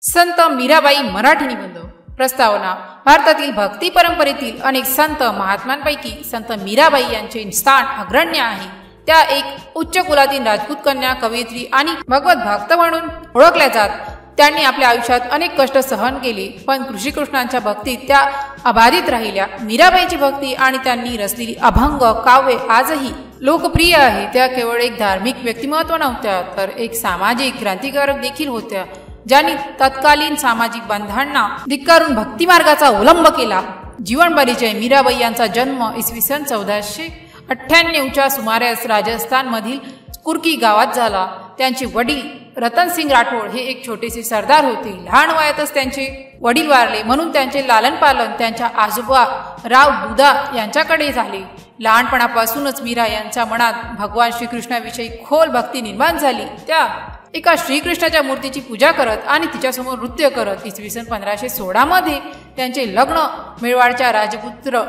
संत मीराबाई मराठी निबंध प्रस्तावना। भारतातील भक्ती परंपरेतील अनेक संत महात्म्यांपैकी संत मीराबाई यांचे स्थान अग्रण्य आहे। त्या एक उच्च कुलातील राजपूत कन्या, कवयित्री आणि भगवत भक्त म्हणून ओळखल्या जात। त्यांनी आपल्या आयुष्यात अनेक कष्ट सहन केले, पण श्रीकृष्णांच्या भक्तीत त्या अबाधित राहिल्या। मीराबाईची भक्ती आणि त्यांनी रचलेली अभंग काव्ये आजही लोकप्रिय आहे। त्या केवळ एक धार्मिक व्यक्तिमत्व नव्हत्या, तर एक सामाजिक क्रांतिकारक देखील होत्या, ज्यांनी तत्कालीन सामाजिक बंधांना धिक्कारून भक्ती मार्गाचा अवलंब केला। जीवन परिचय। मीराबाई यांचा जन्म इसवी सन 1498च्या सुमारास राजस्थान मधील कुर्की गावात झाला। त्यांचे वडील रतनसिंग राठोड हे एक छोटेसे सरदार होते। लहान वयातच त्यांचे वडील वारले, म्हणून त्यांचे लालन पालन त्यांच्या आजोबा राव दुधा यांच्याकडे झाले। लहानपणापासूनच मीरा यांच्या मनात भगवान श्रीकृष्णाविषयी खोल भक्ती निर्माण झाली। त्या एका श्रीकृष्णाच्या मूर्तीची पूजा करत आणि तिच्यासमोर नृत्य करत इसवी सन 1516 मध्ये त्यांचे लग्न मेवाडच्या राजपुत्र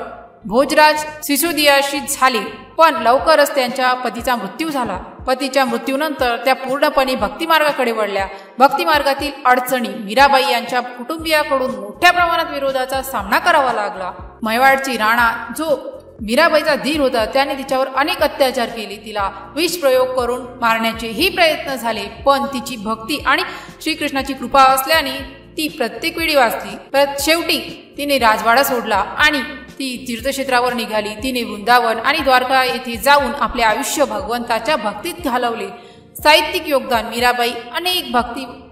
भोजराज सिसोदियाशी झाले, पण लवकरच त्यांच्या पतीचा मृत्यू झाला। पतीच्या मृत्यूनंतर त्या पूर्णपणे भक्तिमार्गाकडे वळल्या। भक्तिमार्गातील अडचणी। मीराबाई यांच्या कुटुंबियाकडून मोठ्या प्रमाणात विरोधाचा सामना करावा लागला। मेवाडची राणा, जो मीराबाईचा धीर होता, त्याने तिच्यावर अनेक अत्याचार केले। तिला विष प्रयोग करून मारण्याचेही प्रयत्न झाले, पण तिची भक्ती आणि श्रीकृष्णाची कृपा असल्याने ती प्रत्येक वेळी वाचली। शेवटी तिने राजवाडा सोडला आणि ती तीर्थक्षेत्रावर निघाली। तिने वृंदावन आणि द्वारका येथे जाऊन आपले आयुष्य भगवंताच्या भक्तीत घालवले। साहित्यिक योगदान।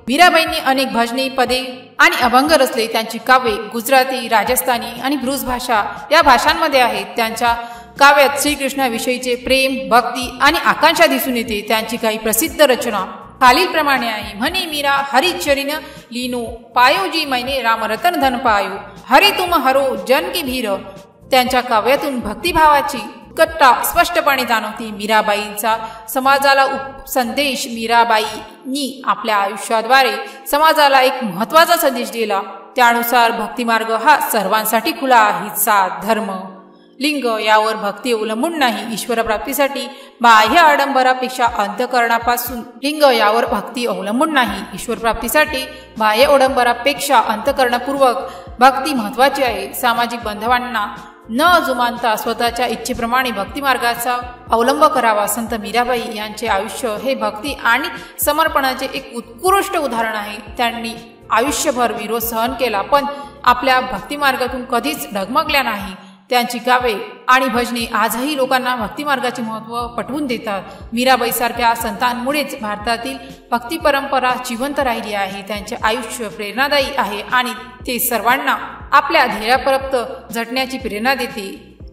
मीराबाईंनी अनेक भजने, पदे आणि अभंग रचले। त्यांची काव्ये गुजराती, राजस्थानी आणि ब्रूज भाषा या भाषांमध्ये आहेत। त्यांच्या काव्यात श्रीकृष्णाविषयीचे प्रेम, भक्ती आणि आकांक्षा दिसून येते। त्यांची काही प्रसिद्ध रचना खालील प्रमाणे आहे। म्हणे मीरा हरि चरिन लीनो, पायो जी मैने राम रतन धन पायो, हरि तुम हरो जन की भीर। त्यांच्या काव्यातून भक्तिभावाची कट्टा स्पष्टपणे जाणवते। मीराबाईंचा समाजाला संदेश। मीराबाईंनी आपल्या आयुष्याद्वारे समाजाला एक महत्त्वाचा संदेश दिला। त्यानुसार भक्तिमार्ग हा सर्वांसाठी खुला आहे। जात, धर्म, लिंग यावर भक्ती अवलंबून नाही। ईश्वर प्राप्तीसाठी बाह्य आडंबरापेक्षा अंतःकरणापासून लिंग यावर भक्ती अवलंबून नाही। ईश्वर प्राप्तीसाठी बाह्य आडंबरापेक्षा अंतःकरणपूर्वक भक्ती महत्त्वाची आहे। सामाजिक बांधवांना न जुमानता स्वतःच्या इच्छेप्रमाणे भक्तिमार्गाचा अवलंब करावा। संत मीराबाई यांचे आयुष्य हे भक्ती आणि समर्पणाचे एक उत्कृष्ट उदाहरण आहे। त्यांनी आयुष्यभर विरोध सहन केला, पण आपल्या भक्तिमार्गातून कधीच डगमगल्या नाही। त्यांची काव्ये आणि भजने आजही लोकांना भक्तिमार्गाचे महत्त्व पटवून देतात। मीराबाईसारख्या संतांमुळेच भारतातील भक्ती परंपरा जिवंत राहिली आहे। त्यांचे आयुष्य प्रेरणादायी आहे आणि ते सर्वांना आपल्या ध्येयापर्यंत झटण्याची प्रेरणा देते।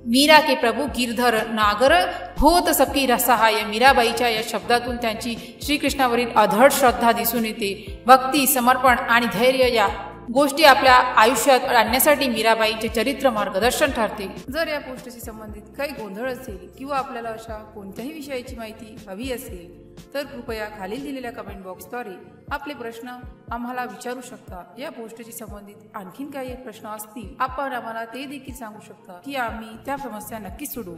मीरा के प्रभु गिरधर नागर होत सबकी सहाय। मीराबाईच्या या शब्दातून त्यांची श्रीकृष्णावरील अढळ श्रद्धा दिसून येते। भक्ती, समर्पण आणि धैर्य या गोष्टी आपल्या आयुष्यात आणण्यासाठी मीराबाईंचे चरित्र मार्गदर्शन ठरते। जर या पोस्टशी संबंधित काही गोंधळ असेल किंवा आपल्याला अशा कोणत्याही विषयाची माहिती हवी असेल तर कृपया खालील दिलेल्या कमेंट बॉक्सद्वारे आपले प्रश्न आम्हाला विचारू शकता। या पोस्टशी संबंधित आणखीन काही प्रश्न असतील आपण आम्हाला ते देखील सांगू शकता की आम्ही त्या समस्या नक्कीच सोडवू।